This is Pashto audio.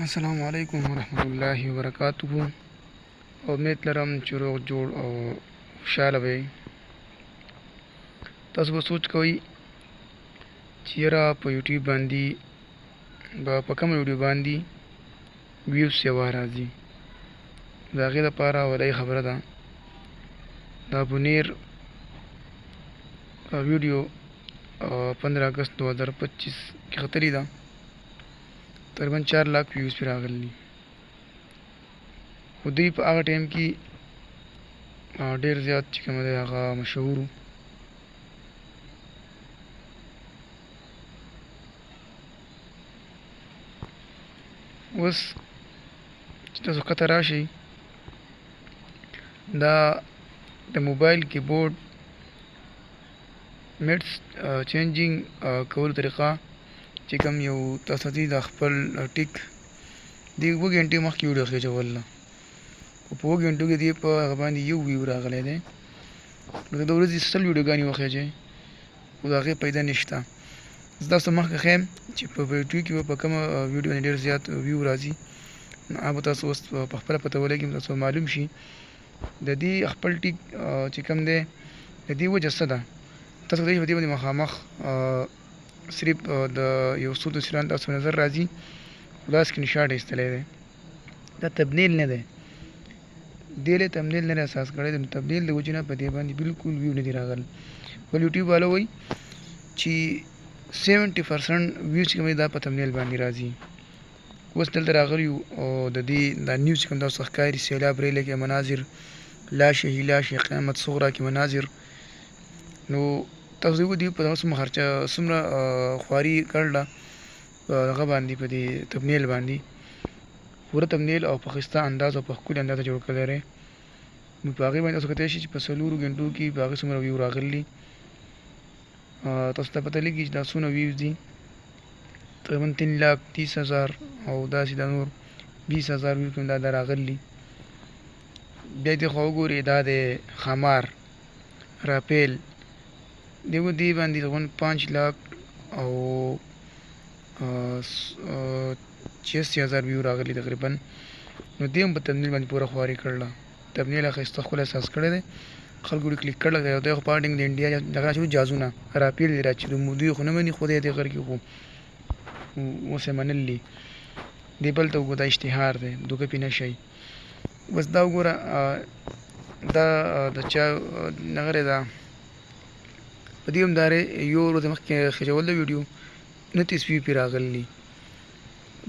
السلام علیکم ورحمت الله وبرکاته. امید لرم چې روغ جوړ او خوشحاله وئ. تاسو به سوچ کوئ چې یاره په یوټیوب باندې به په کومه ویډیو باندې ویوز سیوا راځي. د هغې دپاره ولۍ خبره ده، د ابونیر ویډیو 15 اگست 2025 کې ختلې ده. تقریبا 4 लाख ویوز پرې راغلي. خو دوی په هغه ټایم کې ډېر زیات چې کوم دی هغه مشهور وو. اوس چې تاسو ښکته راشئ، دا د موبایل کیبورډ میټس چینجینګ کولو طریقه چې کوم یو تاسو دې د خپل ټیک دی 2 غنټې مخکې ویډیو خېجوله، خو په 2 غنټو کې دی په هغه باندې یو ویو راغلی دی. نو د ورځې 100 ویډیوګانې وخېجئ، خو د هغې پیدا نشته. زه تاسو مخکې ښیم چې په یوټیوب کې به په کومه ویډیو باندې ډېر زیات ویو راځي. نو هغه به تاسو اوس په خپله پته ولګي، تاسو معلوم شي د دې خپل ټیک چې کوم دی د دې وجه څه ده. تاسو کولی شئ په دې باندې مخامخ صرف د یو څو تصویران تاسو نظر راځي، خو دا سکرین شاټ ایستلی دی. دا تبدیل نه دی، دې له تبدیل نه دی اساس کړی دی. تبدیل د وجې نه په دې باندې بالکل ویو نه دي راغلی. بل یوټیوب والا وایي چې 70% ویوز چې کوم دی دا په تبدیل باندې راځي. اوس دلته راغلی یو او د دې دا نیوز چې کوم تاسو ښکاري سیلاب ریله کې مناظر، لاشه هیلاشه قیامت صغرا کې مناظر. نو تاسو دوی په دغه څومره خواري کړله په هغه باندې په دې تبنیل باندې پوره تبنیل او په ښایسته انداز او په ښکلي اندازه جوړ کړی دی. نو په هغې باندې تاسو کتلی شئ چې په 4 غنټو کې په هغې څومره ویو راغلي. تاسو ته پته لګي چې دا څونه ویوز دي، تقریبا 3,30,000 او داسې دا نور 20,000 ویو کوم دا راغلي. بیا دې خوا وګورئ، دا د خمار راپیل دیو دی باندې تقریبا 5 लाख او 86,000 ویو راغلي تقریبا. نو دې هم په تبدیل باندې پوره خواري کړله. تبدیل ښایسته ښکلی احساس کړی دی، خلکو ډېر کلیک کړی دی. دی خو پارټینګ د انډیا دغه راچلو جازونه راپیل دی راچلو، دوی خو نه مني، خو دی دې غر کې خو اوس یې منلي. دې بل ته وګوره، دا اشتهار دی، دوکه پې نه شئ. بس دا وګوره، دا د چا نغرې ده په دې همدارې یو ورځ مخکې خېجول د ویډیو 29 ویو پرې راغلي.